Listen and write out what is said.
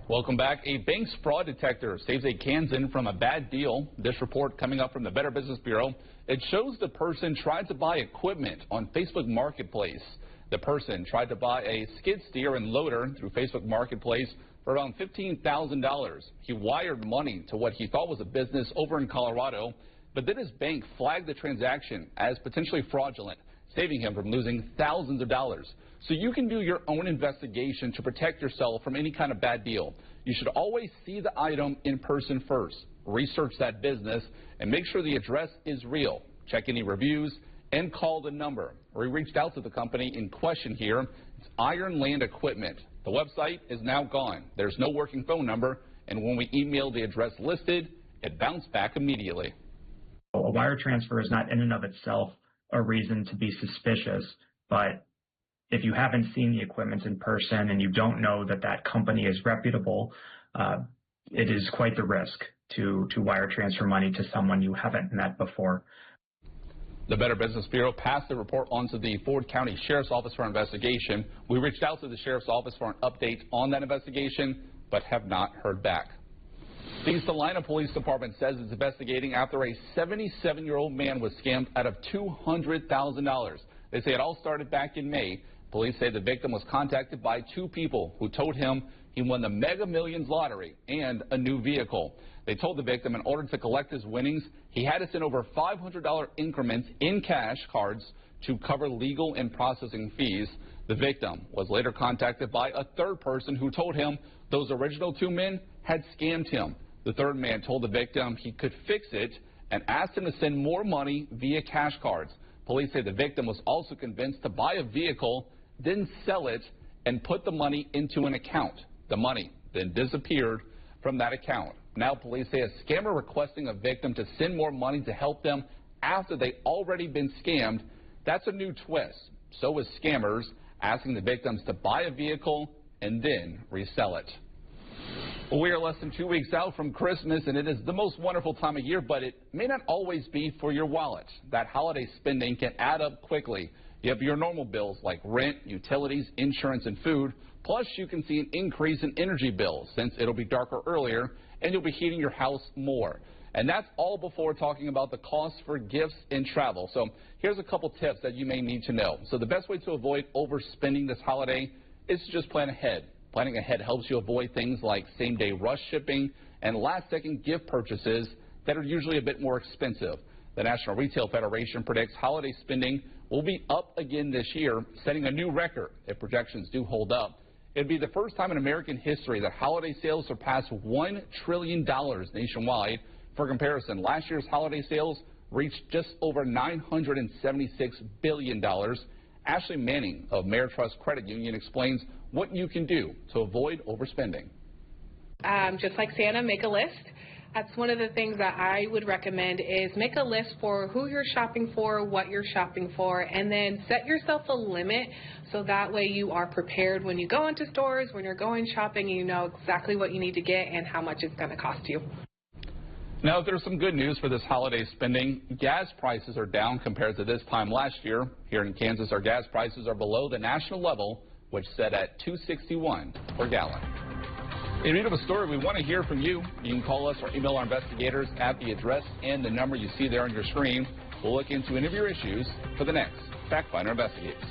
Welcome back. A bank's fraud detector saves a Kansan from a bad deal. This report coming up from the Better Business Bureau. It shows the person tried to buy equipment on Facebook Marketplace. The person tried to buy a skid steer and loader through Facebook Marketplace for around $15,000. He wired money to what he thought was a business over in Colorado, but then his bank flagged the transaction as potentially fraudulent, saving him from losing thousands of dollars. So you can do your own investigation to protect yourself from any kind of bad deal. You should always see the item in person first. Research that business and make sure the address is real. Check any reviews and call the number. We reached out to the company in question here. It's Iron Land Equipment. The website is now gone. There's no working phone number, and when we emailed the address listed, it bounced back immediately. A wire transfer is not in and of itself a reason to be suspicious, but if you haven't seen the equipment in person and you don't know that that company is reputable, it is quite the risk to wire transfer money to someone you haven't met before. The Better Business Bureau passed the report on to the Ford County Sheriff's Office for investigation. We reached out to the Sheriff's Office for an update on that investigation, but have not heard back. The Salina Police Department says it's investigating after a 77-year-old man was scammed out of $200,000. They say it all started back in May. Police say the victim was contacted by two people who told him he won the Mega Millions lottery and a new vehicle. They told the victim in order to collect his winnings, he had to send over $500 increments in cash cards to cover legal and processing fees. The victim was later contacted by a third person who told him those original two men had scammed him. The third man told the victim he could fix it and asked him to send more money via cash cards. Police say the victim was also convinced to buy a vehicle, then sell it, and put the money into an account. The money then disappeared from that account. Now police say a scammer requesting a victim to send more money to help them after they already been scammed. That's a new twist. So is scammers asking the victims to buy a vehicle and then resell it. Well, we are less than 2 weeks out from Christmas, and it is the most wonderful time of year, but it may not always be for your wallet. That holiday spending can add up quickly. You have your normal bills like rent, utilities, insurance, and food. Plus, you can see an increase in energy bills since it'll be darker earlier and you'll be heating your house more. And that's all before talking about the cost for gifts and travel. So here's a couple tips that you may need to know. So the best way to avoid overspending this holiday is to just plan ahead. Planning ahead helps you avoid things like same-day rush shipping and last-second gift purchases that are usually a bit more expensive. The National Retail Federation predicts holiday spending will be up again this year, setting a new record if projections do hold up. It would be the first time in American history that holiday sales surpassed $1 trillion nationwide. For comparison, last year's holiday sales reached just over $976 billion. Ashley Manning of Mayor Trust Credit Union explains what you can do to avoid overspending. Just like Santa, make a list. That's one of the things that I would recommend is make a list for who you're shopping for, what you're shopping for, and then set yourself a limit so that way you are prepared when you go into stores, when you're going shopping, you know exactly what you need to get and how much it's going to cost you. Now, there's some good news for this holiday spending. Gas prices are down compared to this time last year. Here in Kansas, our gas prices are below the national level, which set at $2.61 per gallon. In read of a story, we want to hear from you. You can call us or email our investigators at the address and the number you see there on your screen. We'll look into interview issues for the next Factfinder Investigates.